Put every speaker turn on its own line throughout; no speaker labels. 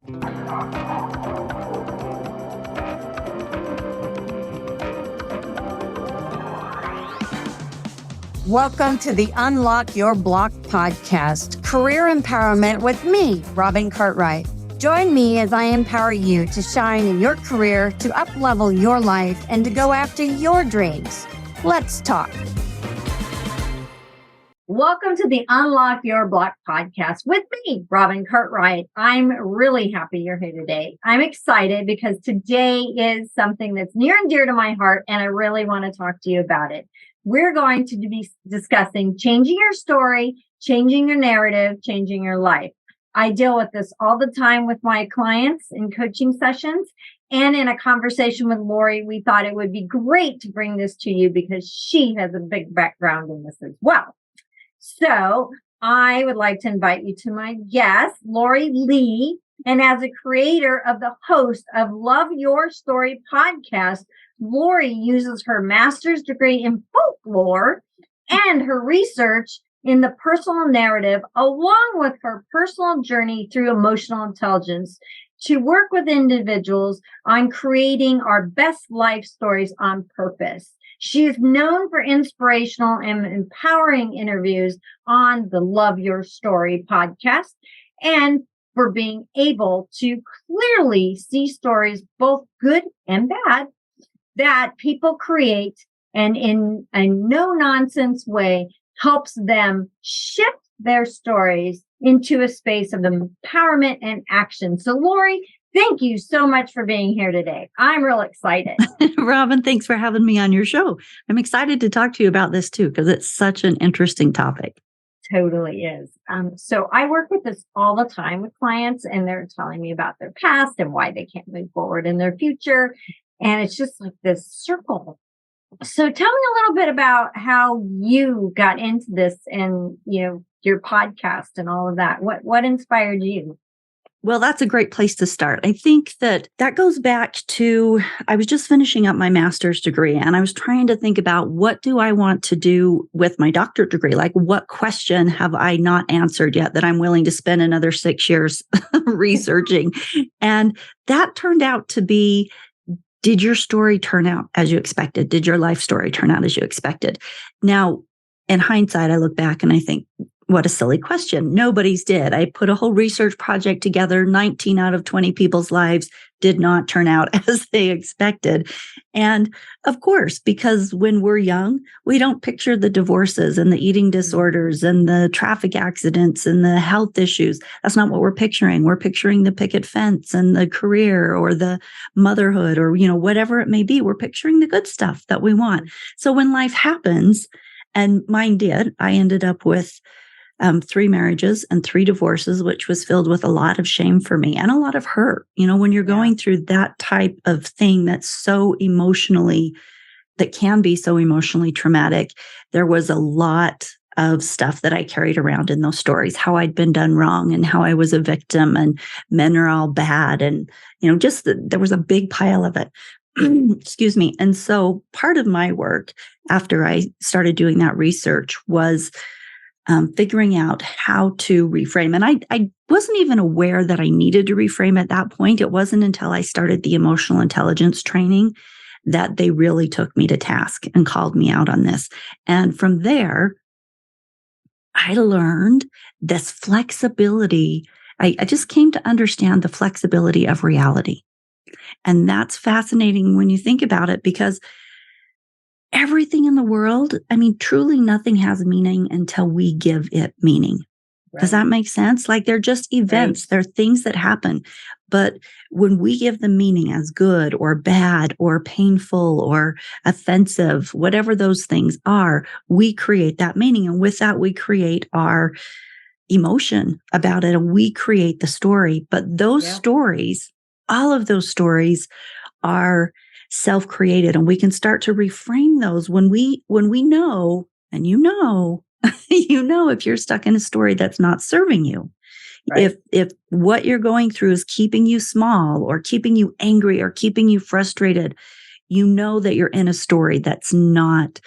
Welcome to the Unlock Your Block podcast, career empowerment with me, Robin Cartwright. Join me as I empower you to shine in your career, to up-level your life, and to go after your dreams. Let's talk. Welcome to the Unlock Your Block podcast with me, Robin Cartwright. I'm really happy you're here today. I'm excited because today is something that's near and dear to my heart, and I really want to talk to you about it. We're going to be discussing changing your story, changing your narrative, changing your life. I deal with this all the time with my clients in coaching sessions. And in a conversation with Lori, we thought it would be great to bring this to you because she has a big background in this as well. So I would like to invite you to my guest, Lori Lee. And as a creator of the host of Love Your Story podcast, Lori uses her master's degree in folklore and her research in the personal narrative, along with her personal journey through emotional intelligence, to work with individuals on creating our best life stories on purpose. She is known for inspirational and empowering interviews on the Love Your Story podcast and for being able to clearly see stories, both good and bad, that people create and in a no-nonsense way helps them shift their stories into a space of empowerment and action. So, Lori, thank you so much for being here today. I'm real excited.
Robin, thanks for having me on your show. I'm excited to talk to you about this too, because it's such an interesting topic.
Totally is. So I work with this all the time with clients, and they're telling me about their past and why they can't move forward in their future. And it's just like this circle. So tell me a little bit about how you got into this and, your podcast and all of that. What inspired you?
Well, that's a great place to start. I think that goes back to, I was just finishing up my master's degree and I was trying to think about what do I want to do with my doctorate degree? Like, what question have I not answered yet that I'm willing to spend another 6 years researching? And that turned out to be, did your story turn out as you expected? Did your life story turn out as you expected? Now, in hindsight, I look back and I think, what a silly question. Nobody's did. I put a whole research project together. 19 out of 20 people's lives did not turn out as they expected. And of course, because when we're young, we don't picture the divorces and the eating disorders and the traffic accidents and the health issues. That's not what we're picturing. We're picturing the picket fence and the career or the motherhood or, whatever it may be. We're picturing the good stuff that we want. So when life happens, and mine did, I ended up with 3 marriages and 3 divorces, which was filled with a lot of shame for me and a lot of hurt. When you're going through that type of thing that can be so emotionally traumatic, there was a lot of stuff that I carried around in those stories, how I'd been done wrong and how I was a victim and men are all bad. And, there was a big pile of it. Excuse me. And so part of my work after I started doing that research was figuring out how to reframe. And I wasn't even aware that I needed to reframe at that point. It wasn't until I started the emotional intelligence training that they really took me to task and called me out on this. And from there, I learned this flexibility. I just came to understand the flexibility of reality. And that's fascinating when you think about it, because everything in the world, truly nothing has meaning until we give it meaning. Right. Does that make sense? Like, they're just events. Right. They're things that happen. But when we give them meaning as good or bad or painful or offensive, whatever those things are, we create that meaning. And with that, we create our emotion about it and we create the story. But those stories, all of those stories are self-created, and we can start to reframe those when we know, and if you're stuck in a story that's not serving you. Right. If what you're going through is keeping you small or keeping you angry or keeping you frustrated, that you're in a story that's not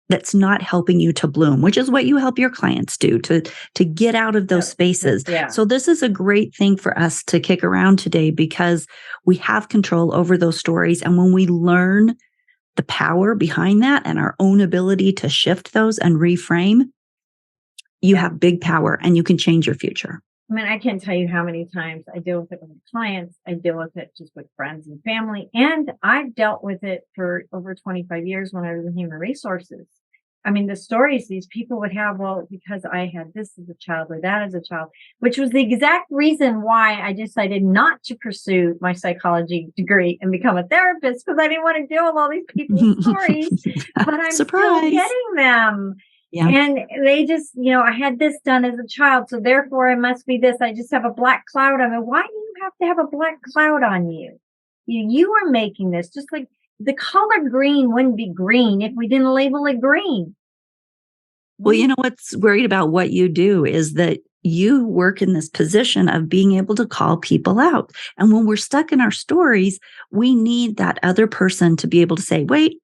that's not helping you to bloom, which is what you help your clients do, to get out of those spaces.
Yeah.
So this is a great thing for us to kick around today because we have control over those stories. And when we learn the power behind that and our own ability to shift those and reframe, you have big power and you can change your future.
I mean, I can't tell you how many times I deal with it with clients. I deal with it just with friends and family. And I've dealt with it for over 25 years when I was in human resources. I mean, the stories these people would have, well, because I had this as a child or that as a child, which was the exact reason why I decided not to pursue my psychology degree and become a therapist, because I didn't want to deal with all these people's stories, but I'm still getting them. Yeah. And they just, I had this done as a child, so therefore I must be this. I just have a black cloud on me. Why do you have to have a black cloud on you? You are making this, just like the color green wouldn't be green if we didn't label it green.
Well, what's worried about what you do is that you work in this position of being able to call people out. And when we're stuck in our stories, we need that other person to be able to say, wait,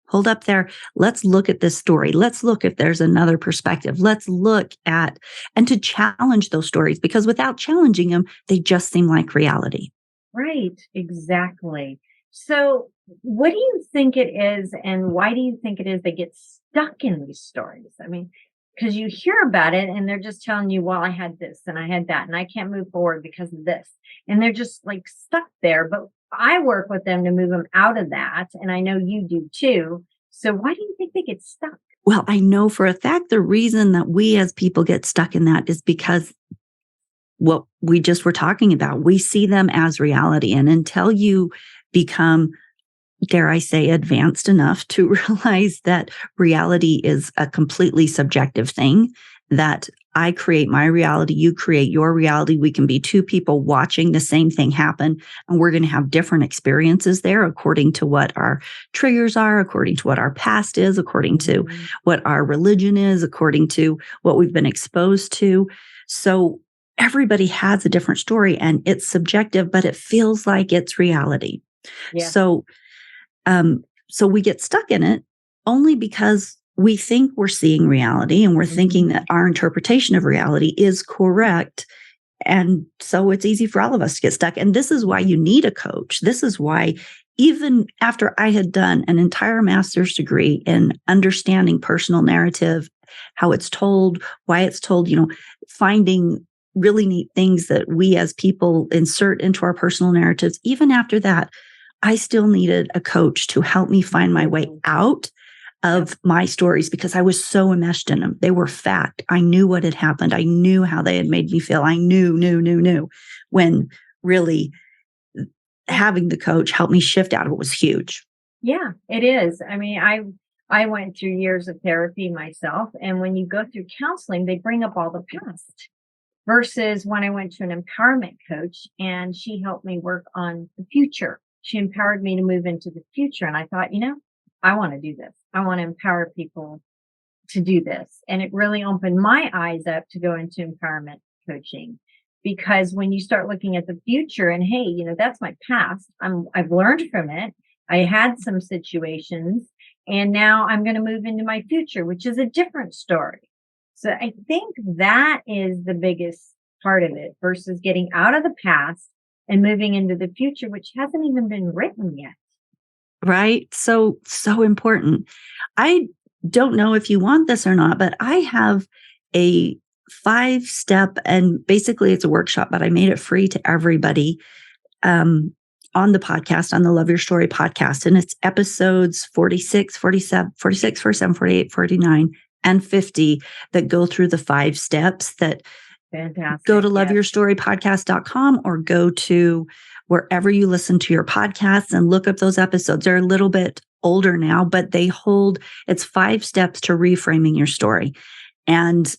hold up there. Let's look at this story. Let's look if there's another perspective. Let's look at, and to challenge those stories, because without challenging them, they just seem like reality.
Right. Exactly. So what do you think it is, and why do you think it is they get stuck in these stories? I mean, because you hear about it and they're just telling you, well, I had this and I had that and I can't move forward because of this. And they're just like stuck there. But I work with them to move them out of that. And I know you do too. So why do you think they get stuck?
Well, I know for a fact the reason that we as people get stuck in that is because what we just were talking about, we see them as reality. And until you become, dare I say, advanced enough to realize that reality is a completely subjective thing, that I create my reality, you create your reality. We can be two people watching the same thing happen, and we're going to have different experiences there according to what our triggers are, according to what our past is, according to what our religion is, according to what we've been exposed to. So everybody has a different story and it's subjective, but it feels like it's reality. Yeah. So we get stuck in it only because we think we're seeing reality and we're thinking that our interpretation of reality is correct. And so it's easy for all of us to get stuck. And this is why you need a coach. This is why, even after I had done an entire master's degree in understanding personal narrative, how it's told, why it's told, finding really neat things that we as people insert into our personal narratives, even after that, I still needed a coach to help me find my way out of my stories because I was so enmeshed in them. They were fact. I knew what had happened. I knew how they had made me feel. I knew, when really having the coach help me shift out of it was huge.
Yeah, it is. I mean, I went through years of therapy myself. And when you go through counseling, they bring up all the past versus when I went to an empowerment coach and she helped me work on the future. She empowered me to move into the future. And I thought, I want to do this. I want to empower people to do this. And it really opened my eyes up to go into empowerment coaching, because when you start looking at the future and, hey, that's my past. I've learned from it. I had some situations and now I'm going to move into my future, which is a different story. So I think that is the biggest part of it versus getting out of the past and moving into the future, which hasn't even been written yet.
Right. So important. I don't know if you want this or not, but I have a 5-step, and basically it's a workshop, but I made it free to everybody on the podcast, on the Love Your Story podcast. And it's episodes 46, 47, 48, 49, and 50 that go through the 5 steps that
Fantastic.
Go to loveyourstorypodcast.com or go to wherever you listen to your podcasts and look up those episodes. They're a little bit older now, but it's 5 steps to reframing your story. And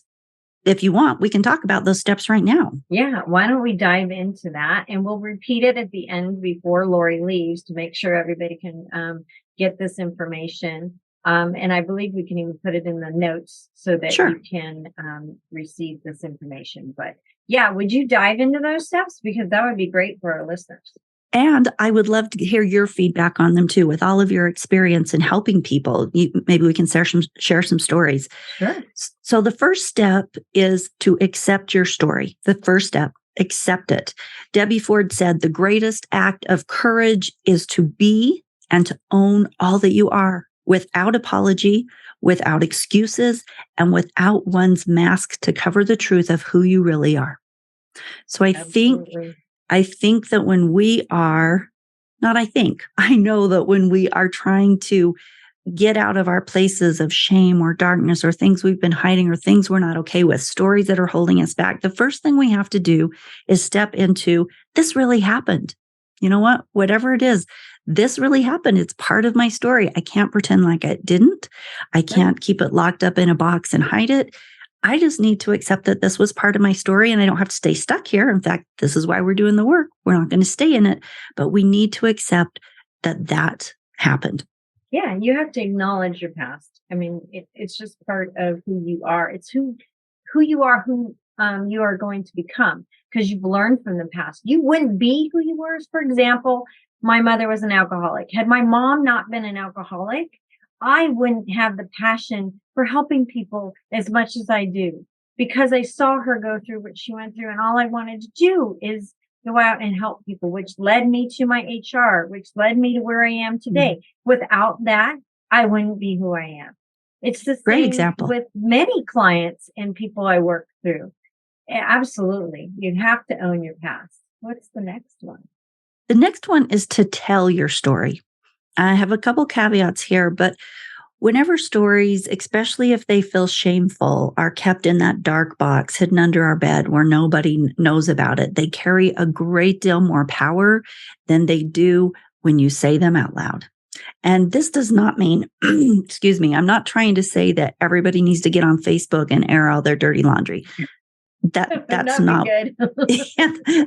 if you want, we can talk about those steps right now.
Yeah. Why don't we dive into that? And we'll repeat it at the end before Lori leaves to make sure everybody can get this information. And I believe we can even put it in the notes so that you can receive this information. But yeah, would you dive into those steps? Because that would be great for our listeners.
And I would love to hear your feedback on them too, with all of your experience in helping people. Maybe we can share some stories.
Sure.
So the first step is to accept your story. The first step, accept it. Debbie Ford said, the greatest act of courage is to be and to own all that you are without apology, without excuses, and without one's mask to cover the truth of who you really are. So I think that when we are, not I think, I know that when we are trying to get out of our places of shame or darkness or things we've been hiding or things we're not okay with, stories that are holding us back, the first thing we have to do is step into, this really happened. You know what? Whatever it is, this really happened. It's part of my story. I can't pretend like it didn't. I can't keep it locked up in a box and hide it. I just need to accept that this was part of my story and I don't have to stay stuck here. In fact, this is why we're doing the work. We're not going to stay in it, but we need to accept that that happened.
Yeah, you have to acknowledge your past. I mean, it's just part of who you are. It's who you are, who you are going to become because you've learned from the past. You wouldn't be who you were. For example, my mother was an alcoholic. Had my mom not been an alcoholic, I wouldn't have the passion for helping people as much as I do because I saw her go through what she went through. And all I wanted to do is go out and help people, which led me to my HR, which led me to where I am today. Without that, I wouldn't be who I am. It's the
Great
same
example
with many clients and people I work through. Absolutely. You have to own your past. What's the next one?
The next one is to tell your story. I have a couple caveats here, but whenever stories, especially if they feel shameful, are kept in that dark box hidden under our bed where nobody knows about it, they carry a great deal more power than they do when you say them out loud. And this does not mean, excuse me, I'm not trying to say that everybody needs to get on Facebook and air all their dirty laundry. That's not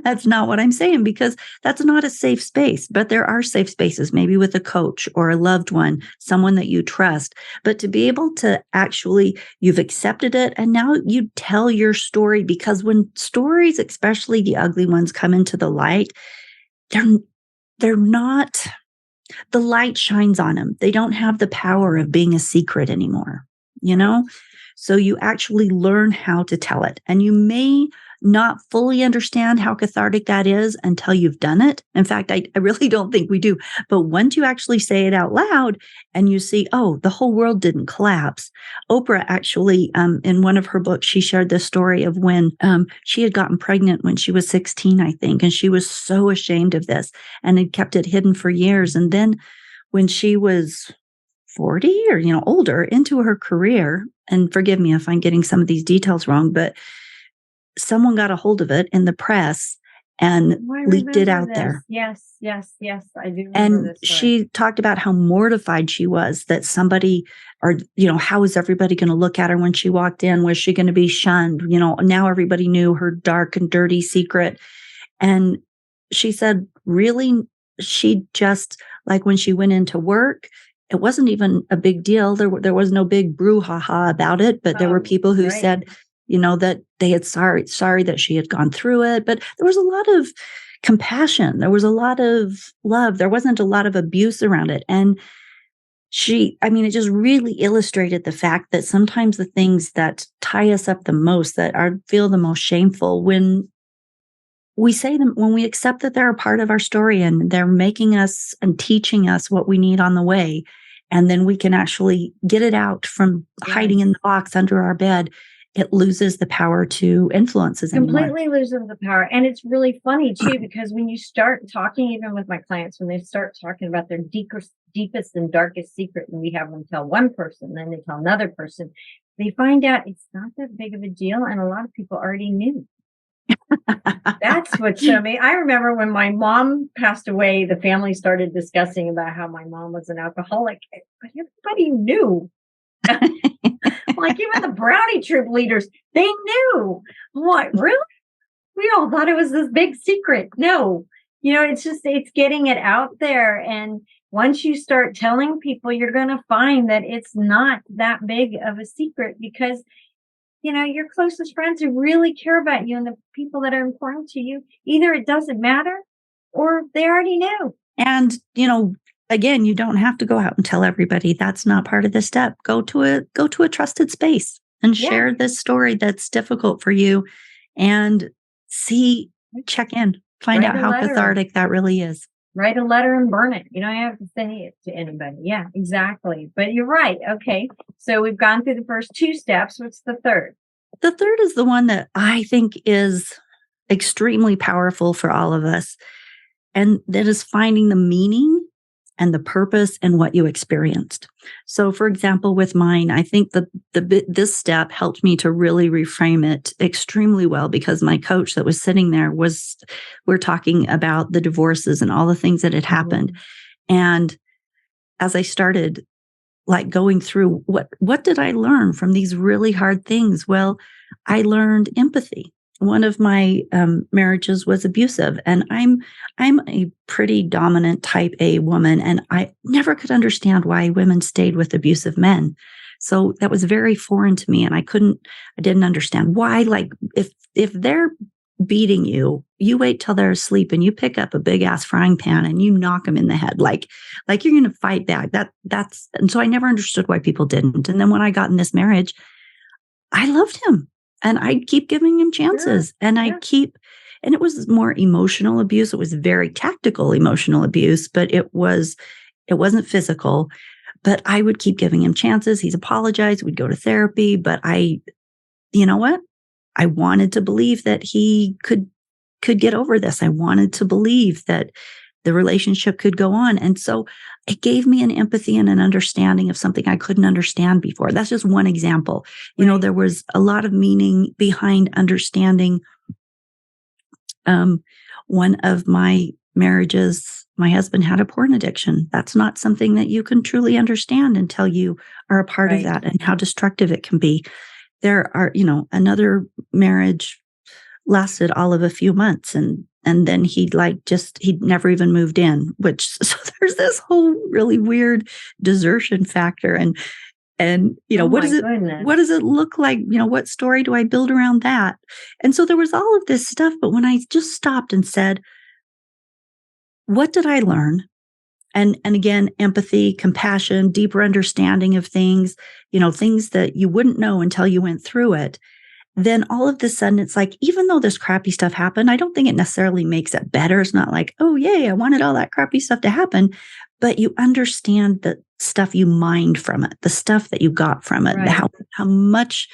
that's not what I'm saying, because that's not a safe space. But there are safe spaces, maybe with a coach or a loved one, someone that you trust. But to be able to actually, you've accepted it and now you tell your story, because when stories, especially the ugly ones, come into the light, they're not, the light shines on them. They don't have the power of being a secret anymore, you know? So you actually learn how to tell it. And you may not fully understand how cathartic that is until you've done it. In fact, I really don't think we do. But once you actually say it out loud and you see, oh, the whole world didn't collapse. Oprah actually, in one of her books, she shared this story of when she had gotten pregnant when she was 16, I think. And she was so ashamed of this and had kept it hidden for years. And then when she was 40 or, older into her career, and forgive me if I'm getting some of these details wrong, but someone got a hold of it in the press and leaked it out there.
Yes, I do remember
and
this story.
She talked about how mortified she was that somebody, or, how was everybody going to look at her when she walked in? Was she going to be shunned? Now everybody knew her dark and dirty secret. And she said, really, she just, like when she went into work, it wasn't even a big deal. There was no big brouhaha about it, but there were people who said, that they had sorry that she had gone through it. But there was a lot of compassion. There was a lot of love. There wasn't a lot of abuse around it. And it just really illustrated the fact that sometimes the things that tie us up the most, that feel the most shameful, when we say them, when we accept that they're a part of our story and they're making us and teaching us what we need on the way, and then we can actually get it out from hiding in the box under our bed, it loses the power to influence us anymore.
Completely loses the power. And it's really funny too, because when you start talking, even with my clients, when they start talking about their deepest and darkest secret, and we have them tell one person, then they tell another person, they find out it's not that big of a deal. And a lot of people already knew. That's what showed me. I remember when my mom passed away, the family started discussing about how my mom was an alcoholic, but everybody knew. Like even the Brownie Troop leaders, they knew. What, really? We all thought it was this big secret. No, it's getting it out there. And once you start telling people, you're going to find that it's not that big of a secret, because your closest friends who really care about you and the people that are important to you, either it doesn't matter or they already knew.
And, again, you don't have to go out and tell everybody. That's not part of the step. Go to a trusted space and share this story that's difficult for you and check in, find out how cathartic that really is.
Write a letter and burn it. You don't have to send it to anybody. Yeah, exactly. But you're right. Okay. So we've gone through the first 2 steps. What's the third?
The third is the one that I think is extremely powerful for all of us. And that is finding the meaning and the purpose in what you experienced. So, for example, with mine, I think this step helped me to really reframe it extremely well, because my coach that was sitting there we're talking about the divorces and all the things that had happened. And as I started like going through what did I learn from these really hard things? Well, I learned empathy. One of my marriages was abusive, and I'm a pretty dominant type A woman, and I never could understand why women stayed with abusive men. So that was very foreign to me, and I didn't understand why. Like if they're beating you, you wait till they're asleep and you pick up a big ass frying pan and you knock them in the head, like you're going to fight back. And so I never understood why people didn't. And then when I got in this marriage, I loved him. And I'd keep giving him chances. Sure. And and it was more emotional abuse. It was very tactical emotional abuse, but it wasn't physical. But I would keep giving him chances. He's apologized. We'd go to therapy. But you know what? I wanted to believe that he could get over this. I wanted to believe that the relationship could go on. And so it gave me an empathy and an understanding of something I couldn't understand before. That's just one example. Right. There was a lot of meaning behind understanding. One of my marriages, my husband had a porn addiction. That's not something that you can truly understand until you are a part of that and how destructive it can be. There are, another marriage lasted all of a few months, and then he'd never even moved in, so there's this whole really weird desertion factor. And what does it look like? What story do I build around that? And so there was all of this stuff. But when I just stopped and said, what did I learn? And again, empathy, compassion, deeper understanding of things, things that you wouldn't know until you went through it. Then all of a sudden, it's like, even though this crappy stuff happened, I don't think it necessarily makes it better. It's not like, oh, yay, I wanted all that crappy stuff to happen. But you understand the stuff you mined from it, the stuff that you got from it, right. How much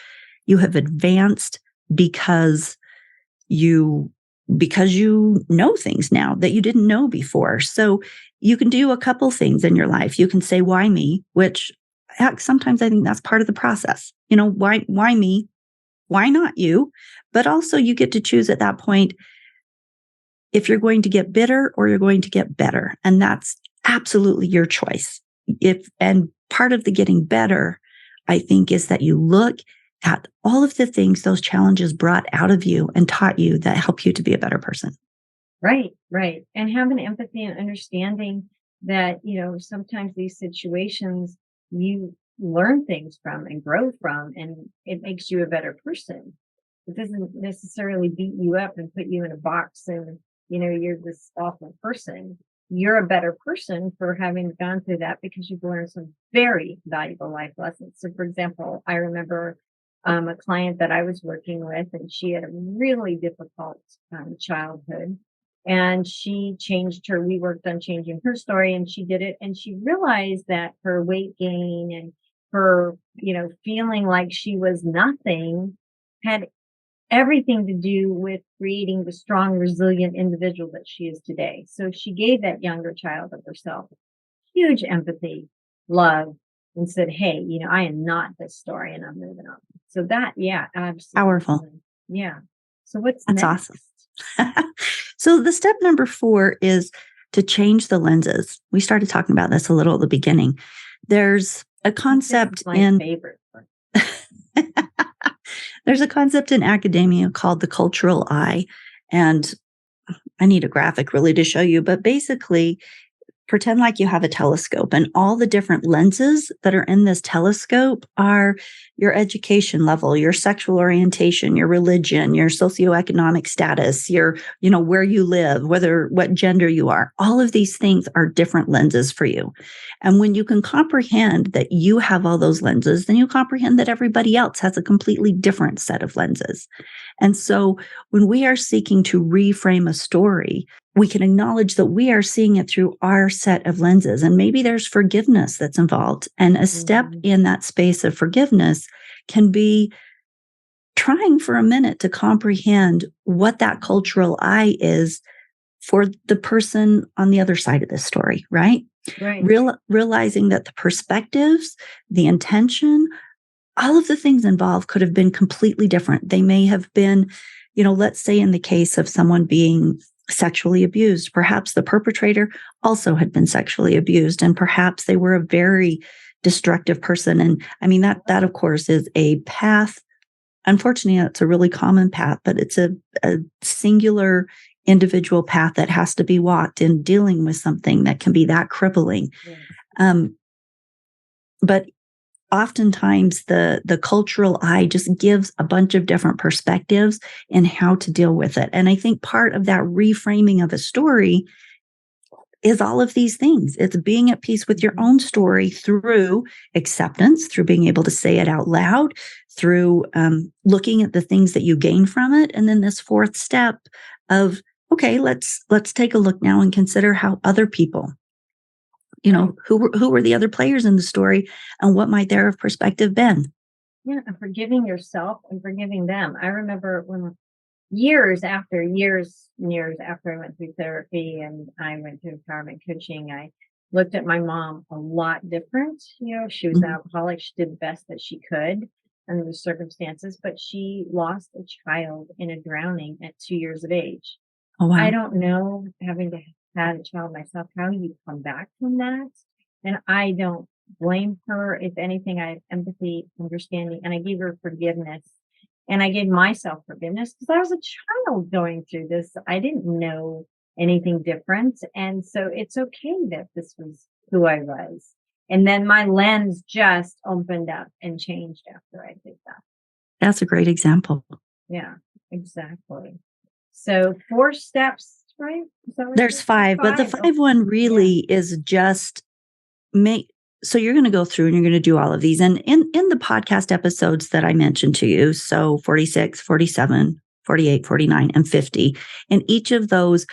you have advanced because you know things now that you didn't know before. So you can do a couple things in your life. You can say, why me? Which sometimes I think that's part of the process. Why me? Why not you? But also you get to choose at that point if you're going to get bitter or you're going to get better. And that's absolutely your choice. And part of the getting better, I think, is that you look at all of the things those challenges brought out of you and taught you that help you to be a better person.
Right. And have an empathy and understanding that, sometimes these situations you learn things from and grow from, and it makes you a better person. It doesn't necessarily beat you up and put you in a box and, you're this awful person. You're a better person for having gone through that because you've learned some very valuable life lessons. So, for example, I remember a client that I was working with, and she had a really difficult childhood. And we worked on changing her story, and she did it. And she realized that her weight gain and her, feeling like she was nothing had everything to do with creating the strong, resilient individual that she is today. So she gave that younger child of herself huge empathy, love, and said, hey, I am not this story and I'm moving on. So that, yeah, absolutely.
Powerful.
Yeah. So what's
That's
next?
Awesome. So the step number 4 is to change the lenses. We started talking about this a little at the beginning. There's a concept
favorite.
There's a concept in academia called the cultural eye. And I need a graphic really to show you, but basically pretend like you have a telescope, and all the different lenses that are in this telescope are your education level, your sexual orientation, your religion, your socioeconomic status, your, where you live, what gender you are. All of these things are different lenses for you. And when you can comprehend that you have all those lenses, then you comprehend that everybody else has a completely different set of lenses. And so when we are seeking to reframe a story, we can acknowledge that we are seeing it through our set of lenses. And maybe there's forgiveness that's involved. And a step in that space of forgiveness can be trying for a minute to comprehend what that cultural I is for the person on the other side of this story, right?
Right.
Realizing that the perspectives, the intention, all of the things involved could have been completely different. They may have been, let's say in the case of someone being sexually abused, perhaps the perpetrator also had been sexually abused, and perhaps they were a very destructive person. And I mean, that of course is a path. Unfortunately, it's a really common path, but it's a singular individual path that has to be walked in dealing with something that can be that crippling.
Yeah.
But oftentimes the cultural eye just gives a bunch of different perspectives in how to deal with it. And I think part of that reframing of a story is all of these things. It's being at peace with your own story through acceptance, through being able to say it out loud, through looking at the things that you gain from it. And then this fourth step of, okay, let's take a look now and consider how other people, who were the other players in the story and what might their perspective been?
Yeah, and forgiving yourself and forgiving them. I remember when years after I went through therapy and I went to empowerment coaching, I looked at my mom a lot different. She was an alcoholic. She did the best that she could under the circumstances, but she lost a child in a drowning at 2 years of age.
Oh, wow.
I don't know, having to have a child myself, how you come back from that. And I don't blame her. If anything, I have empathy, understanding, and I gave her forgiveness. And I gave myself forgiveness because I was a child going through this. I didn't know anything different. And so it's okay that this was who I was. And then my lens just opened up and changed after I did that.
That's a great example.
Yeah, exactly. So 4 steps, right?
There's 5, but the 5 one really is just so you're going to go through and you're going to do all of these. And in the podcast episodes that I mentioned to you, so 46, 47, 48, 49, and 50, in each of those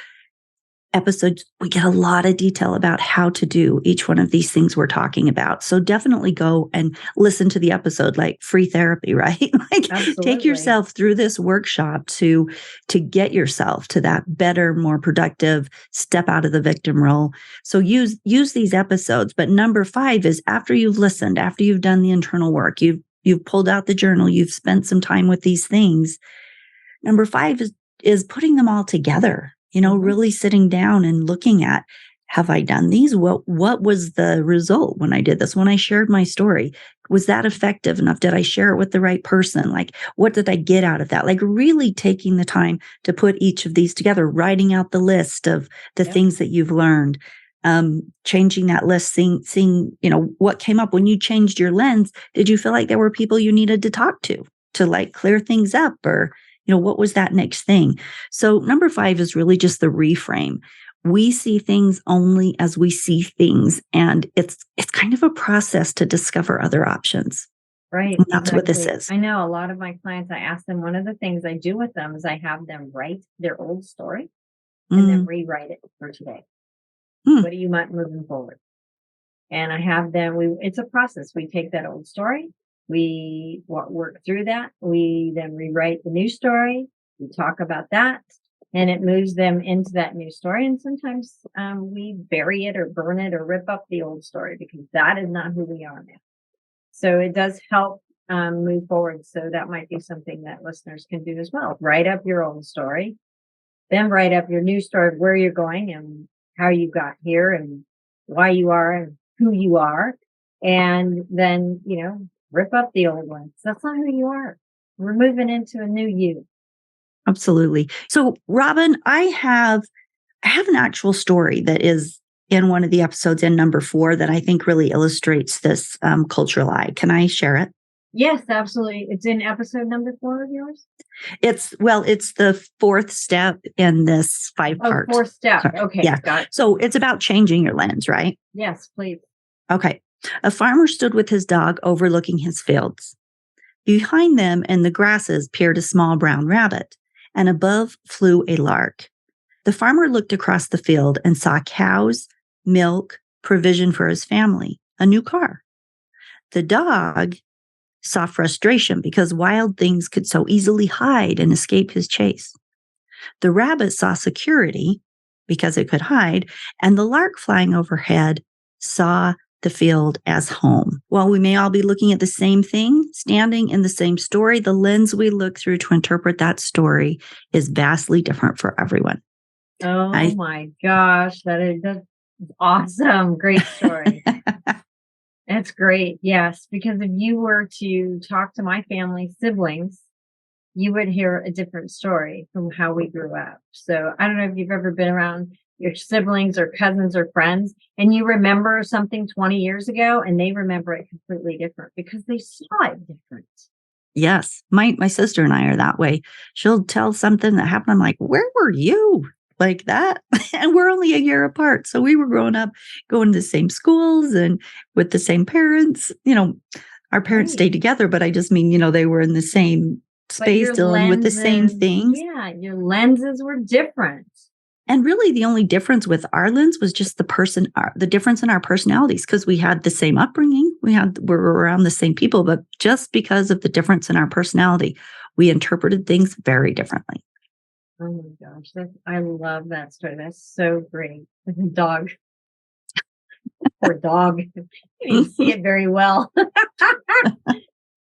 episodes, we get a lot of detail about how to do each one of these things we're talking about. So definitely go and listen to the episode, like free therapy, right? Take yourself through this workshop to get yourself to that better, more productive step out of the victim role. So use these episodes. But number 5 is after you've listened, after you've done the internal work, you've pulled out the journal, you've spent some time with these things. Number 5 is putting them all together. Really sitting down and looking at, have I done these? What was the result when I did this? When I shared my story, was that effective enough? Did I share it with the right person? Like, what did I get out of that? Like really taking the time to put each of these together, writing out the list of the things that you've learned, changing that list, seeing, what came up when you changed your lens. Did you feel like there were people you needed to talk to like clear things up, or what was that next thing? So number 5 is really just the reframe. We see things only as we see things. And it's kind of a process to discover other options.
Right.
And that's what this is.
I know a lot of my clients, I ask them, one of the things I do with them is I have them write their old story and then rewrite it for today. What do you want moving forward? And I have them, it's a process. We take that old story. We work through that. We then rewrite the new story. We talk about that, and it moves them into that new story. And sometimes we bury it or burn it or rip up the old story because that is not who we are now. So it does help move forward. So that might be something that listeners can do as well. Write up your old story, then write up your new story of where you're going and how you got here and why you are and who you are. And then, rip up the old ones. That's not who you are. We're moving into a new you.
Absolutely. So, Robin, I have an actual story that is in one of the episodes in number 4 that I think really illustrates this cultural lie. Can I share it?
Yes, absolutely. It's in episode number 4 of yours?
It's the 4th step in this 5-part.
4th step. Okay.
Yeah.
Got it.
So it's about changing your lens, right?
Yes, please.
Okay. A farmer stood with his dog overlooking his fields. Behind them in the grasses peered a small brown rabbit, and above flew a lark. The farmer looked across the field and saw cows, milk, provision for his family, a new car. The dog saw frustration because wild things could so easily hide and escape his chase. The rabbit saw security because it could hide, and the lark flying overhead saw the field as home. While we may all be looking at the same thing, standing in the same story, the lens we look through to interpret that story is vastly different for everyone.
Oh my gosh, that's awesome. Great story. That's great. Yes, because if you were to talk to my family siblings, you would hear a different story from how we grew up. So I don't know if you've ever been around your siblings or cousins or friends and you remember something 20 years ago and they remember it completely different because they saw it different.
Yes. My sister and I are that way. She'll tell something that happened. I'm like, where were you? Like that? And we're only a year apart. So we were growing up going to the same schools and with the same parents. Our parents stayed together, but I just mean, they were in the same space dealing with the same things.
Yeah, your lenses were different.
And really the only difference with our lens was just the difference in our personalities, because we had the same upbringing. We were around the same people, but just because of the difference in our personality, we interpreted things very differently.
Oh my gosh. I love that story. That's so great. Dog. Poor dog. You see it very well.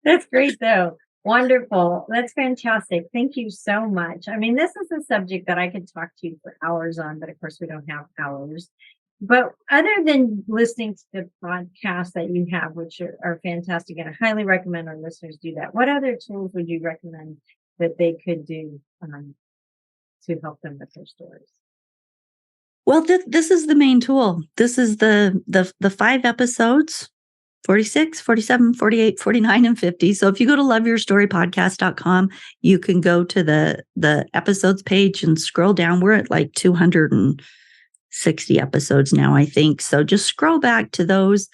That's great though. Wonderful. That's fantastic. Thank you so much. I mean, this is a subject that I could talk to you for hours on, but of course we don't have hours. But other than listening to the podcasts that you have, which are fantastic, and I highly recommend our listeners do that, what other tools would you recommend that they could do to help them with their stories?
Well, this is the main tool. This is the 5 episodes, 46, 47, 48, 49, and 50. So if you go to loveyourstorypodcast.com, you can go to the episodes page and scroll down. We're at like 260 episodes now, I think. So just scroll back to those,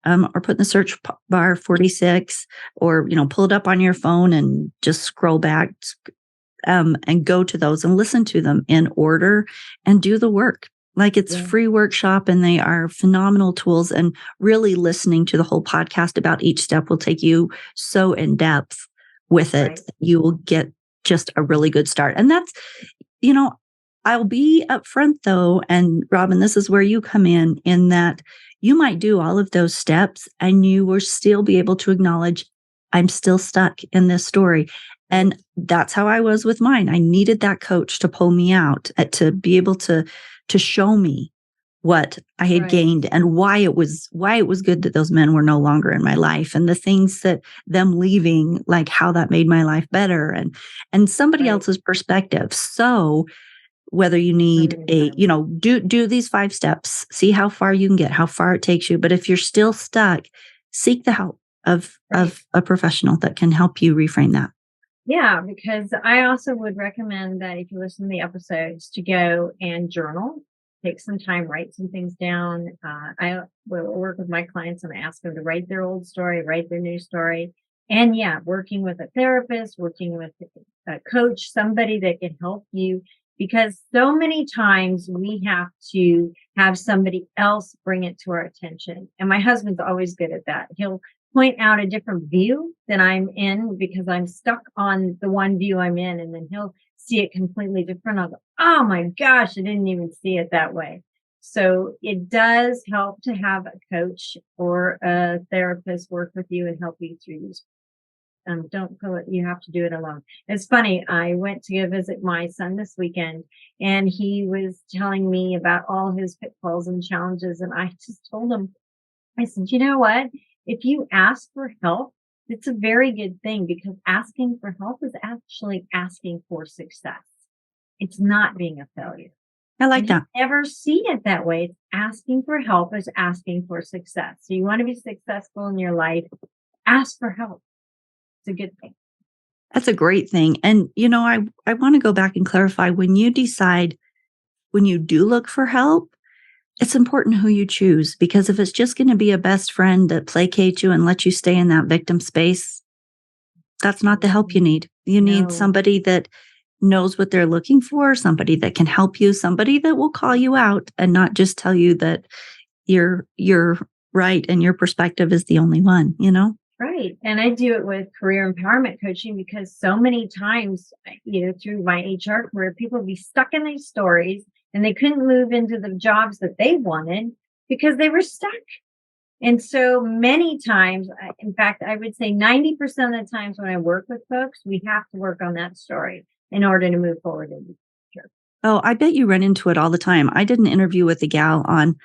or put in the search bar 46, or, pull it up on your phone and just scroll back, and go to those and listen to them in order and do the work. Like it's free workshop and they are phenomenal tools, and really listening to the whole podcast about each step will take you so in depth with it. Right. You will get just a really good start. And that's, I'll be upfront though. And Robin, this is where you come in that you might do all of those steps and you will still be able to acknowledge, I'm still stuck in this story. And that's how I was with mine. I needed that coach to pull me out, to be able to show me what I had gained and why it was good that those men were no longer in my life, and the things that them leaving, like how that made my life better, and somebody else's perspective. So whether you need do these 5 steps, see how far you can get, how far it takes you. But if you're still stuck, seek the help of a professional that can help you reframe that.
Yeah, because I also would recommend that if you listen to the episodes, to go and journal, take some time, write some things down. I will work with my clients and ask them to write their old story, write their new story. And working with a therapist, working with a coach, somebody that can help you, because so many times we have to have somebody else bring it to our attention. And my husband's always good at that. He'll point out a different view than I'm in because I'm stuck on the one view I'm in, and then he'll see it completely different. I'll go, oh my gosh, I didn't even see it that way. So it does help to have a coach or a therapist work with you and help you through these. Don't feel it you have to do it alone. It's funny. I went to go visit my son this weekend, and he was telling me about all his pitfalls and challenges. And I just told him, I said, you know what? If you ask for help, it's a very good thing, because asking for help is actually asking for success. It's not being a failure.
I like that.
Ever see it that way? It's asking for help is asking for success. So you want to be successful in your life, ask for help. It's a good thing.
That's a great thing. And, I want to go back and clarify when you decide, when you do look for help, it's important who you choose, because if it's just going to be a best friend that placates you and lets you stay in that victim space, that's not the help you need. You need somebody that knows what they're looking for, somebody that can help you, somebody that will call you out and not just tell you that you're right and your perspective is the only one,
Right. And I do it with career empowerment coaching because so many times, through my HR career, people would be stuck in these stories and they couldn't move into the jobs that they wanted because they were stuck. And so many times, in fact, I would say 90% of the times when I work with folks, we have to work on that story in order to move forward in the future.
Oh, I bet you run into it all the time. I did an interview with a gal on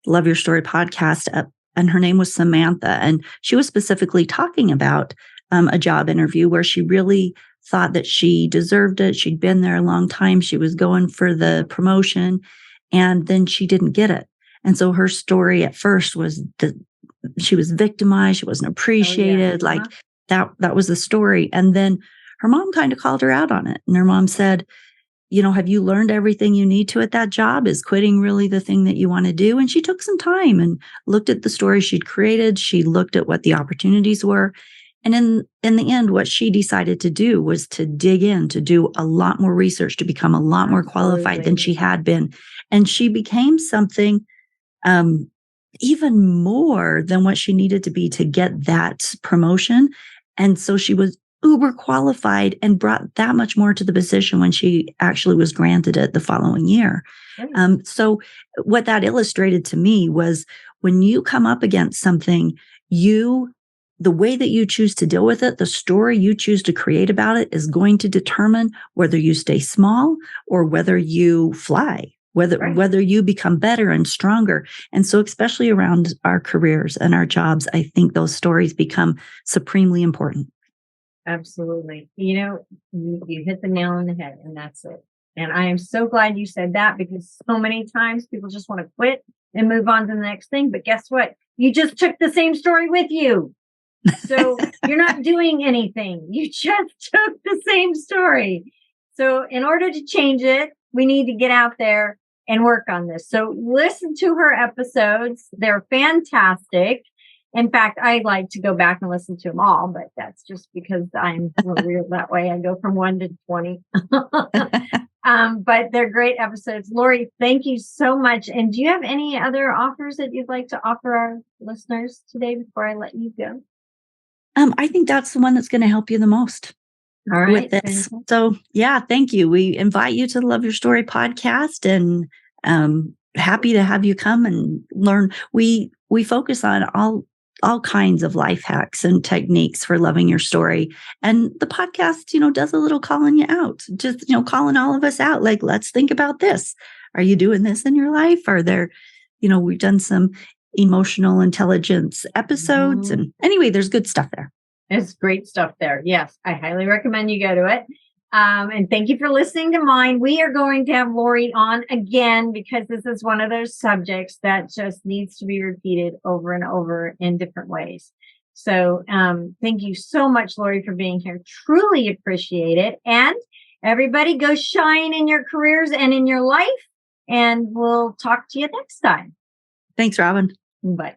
Love Your Story podcast, and her name was Samantha. And she was specifically talking about a job interview where she really thought that she deserved it. She'd been there a long time. She was going for the promotion, and then she didn't get it. And so her story at first was that she was victimized. She wasn't appreciated.
Oh, yeah.
Like that was the story. And then her mom kind of called her out on it. And her mom said, have you learned everything you need to at that job? Is quitting really the thing that you want to do? And she took some time and looked at the story she'd created. She looked at what the opportunities were. And in the end, what she decided to do was to dig in, to do a lot more research, to become a lot more qualified than she had been. And she became something even more than what she needed to be to get that promotion. And so she was uber qualified and brought that much more to the position when she actually was granted it the following year.
Right.
So what that illustrated to me was when you come up against something, the way that you choose to deal with it, the story you choose to create about it is going to determine whether you stay small or whether you fly, whether you become better and stronger. And so especially around our careers and our jobs, I think those stories become supremely important.
Absolutely. You hit the nail on the head, and that's it. And I am so glad you said that because so many times people just want to quit and move on to the next thing. But guess what? You just took the same story with you. So you're not doing anything. You just took the same story. So in order to change it, we need to get out there and work on this. So listen to her episodes. They're fantastic. In fact, I like to go back and listen to them all, but that's just because I'm a little weird that way. I go from 1 to 20. But they're great episodes. Lori, thank you so much. And do you have any other offers that you'd like to offer our listeners today before I let you go?
I think that's the one that's going to help you the most.
All right.
With this. So yeah, thank you. We invite you to the Love Your Story podcast, and happy to have you come and learn. We focus on all kinds of life hacks and techniques for loving your story. And the podcast, does a little calling you out, just, calling all of us out. Like, let's think about this. Are you doing this in your life? Are there, we've done some emotional intelligence episodes. And anyway, there's good stuff there.
It's great stuff there. Yes, I highly recommend you go to it. And thank you for listening to mine. We are going to have Lori on again because this is one of those subjects that just needs to be repeated over and over in different ways. So thank you so much, Lori, for being here. Truly appreciate it. And everybody go shine in your careers and in your life. And we'll talk to you next time.
Thanks, Robin.
Bye.